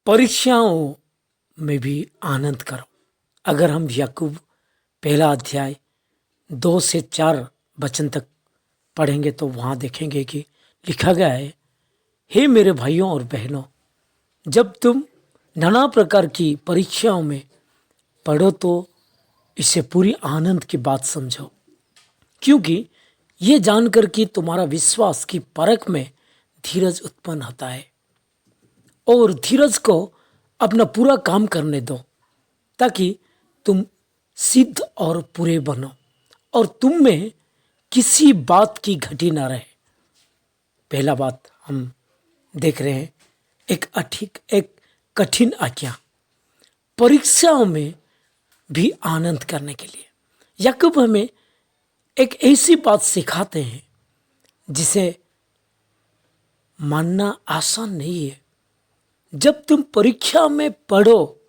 परीक्षाओं में भी आनंद करो। अगर हम याकूब पहला अध्याय 2 से 4 वचन तक पढ़ेंगे तो वहाँ देखेंगे कि लिखा गया है, हे मेरे भाइयों और बहनों, जब तुम नाना प्रकार की परीक्षाओं में पढ़ो तो इसे पूरी आनंद की बात समझो, क्योंकि ये जानकर कि तुम्हारा विश्वास की परख में धीरज उत्पन्न होता है। और धीरज को अपना पूरा काम करने दो, ताकि तुम सिद्ध और पूरे बनो और तुम में किसी बात की घटी ना रहे। पहला बात हम देख रहे हैं, एक कठिन आज्ञा परीक्षाओं में भी आनंद करने के लिए। याकूब हमें एक ऐसी बात सिखाते हैं जिसे मानना आसान नहीं है। जब तुम परीक्षा में पढ़ो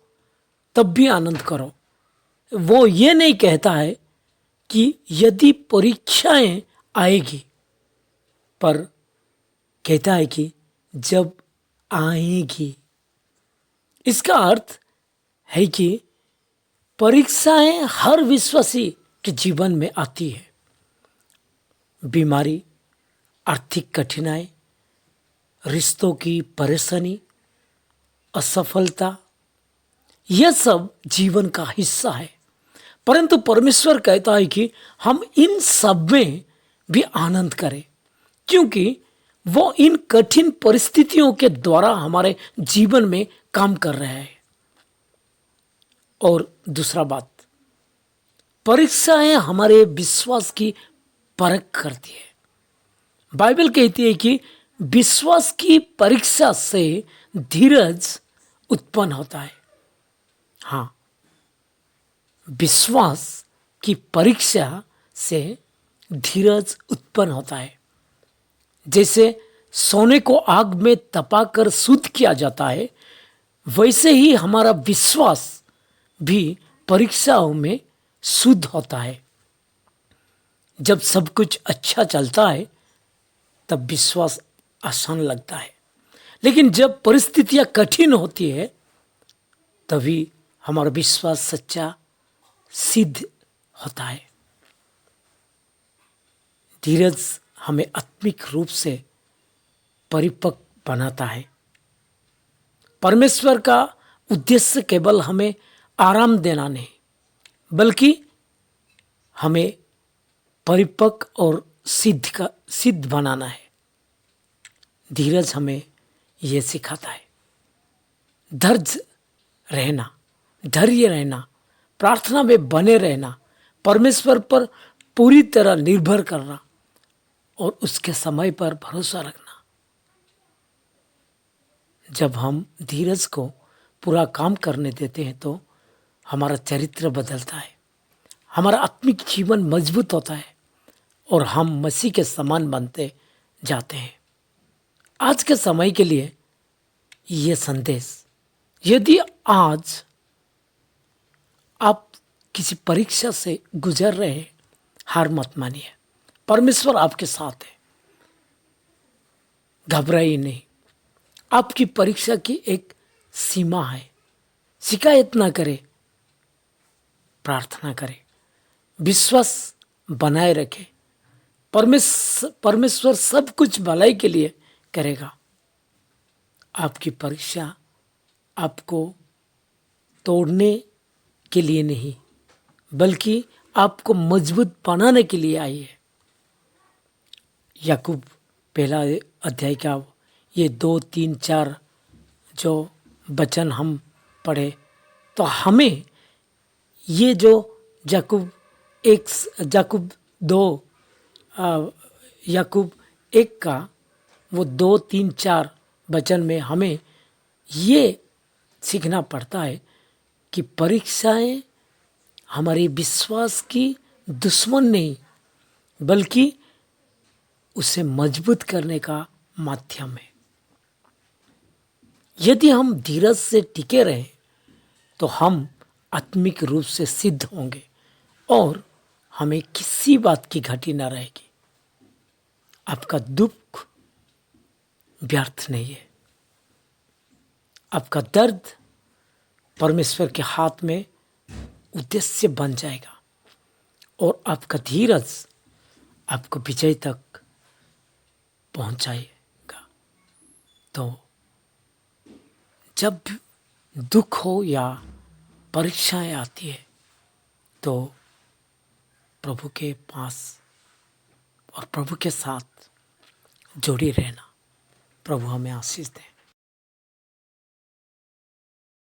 तब भी आनंद करो। वो ये नहीं कहता है कि यदि परीक्षाएं आएगी, पर कहता है कि जब आएगी। इसका अर्थ है कि परीक्षाएं हर विश्वासी के जीवन में आती है। बीमारी, आर्थिक कठिनाई, रिश्तों की परेशानी, असफलता, यह सब जीवन का हिस्सा है। परंतु परमेश्वर कहता है कि हम इन सब में भी आनंद करें, क्योंकि वो इन कठिन परिस्थितियों के द्वारा हमारे जीवन में काम कर रहा है। और दूसरा बात, परीक्षाएं हमारे विश्वास की परख करती है। बाइबल कहती है कि विश्वास की परीक्षा से धीरज उत्पन्न होता है। हाँ, विश्वास की परीक्षा से धीरज उत्पन्न होता है। जैसे सोने को आग में तपाकर शुद्ध किया जाता है, वैसे ही हमारा विश्वास भी परीक्षाओं में शुद्ध होता है। जब सब कुछ अच्छा चलता है तब विश्वास आसान लगता है, लेकिन जब परिस्थितियां कठिन होती है तभी हमारा विश्वास सच्चा सिद्ध होता है। धीरज हमें आत्मिक रूप से परिपक्व बनाता है। परमेश्वर का उद्देश्य केवल हमें आराम देना नहीं, बल्कि हमें परिपक्व और सिद्ध बनाना है। धीरज हमें यह सिखाता है। धैर्य रहना, प्रार्थना में बने रहना, परमेश्वर पर पूरी तरह निर्भर करना और उसके समय पर भरोसा रखना। जब हम धीरज को पूरा काम करने देते हैं तो हमारा चरित्र बदलता है, हमारा आत्मिक जीवन मजबूत होता है और हम मसीह के समान बनते जाते हैं। आज के समय के लिए ये संदेश, यदि आज आप किसी परीक्षा से गुजर रहे हैं, हार मत मानिए। परमेश्वर आपके साथ है, घबराइए नहीं। आपकी परीक्षा की एक सीमा है। शिकायत ना करें, प्रार्थना करें, विश्वास बनाए रखें। परमेश्वर सब कुछ भलाई के लिए करेगा। आपकी परीक्षा आपको तोड़ने के लिए नहीं, बल्कि आपको मजबूत बनाने के लिए आई है। याकूब पहला अध्याय का ये 2, 3, 4 जो वचन हम पढ़े, तो हमें ये जो याकूब 1 का वो 2, 3, 4 वचन में हमें ये सीखना पड़ता है कि परीक्षाएं हमारे विश्वास की दुश्मन नहीं, बल्कि उसे मजबूत करने का माध्यम है। यदि हम धीरज से टिके रहें तो हम आत्मिक रूप से सिद्ध होंगे और हमें किसी बात की घटी ना रहेगी। आपका दुख व्यर्थ नहीं है। आपका दर्द परमेश्वर के हाथ में उद्देश्य बन जाएगा और आपका धीरज आपको विजय तक पहुंचाएगा। तो जब दुख हो या परीक्षाएं आती है तो प्रभु के पास और प्रभु के साथ जुड़ी रहना। प्रभु हमें आशीष दे।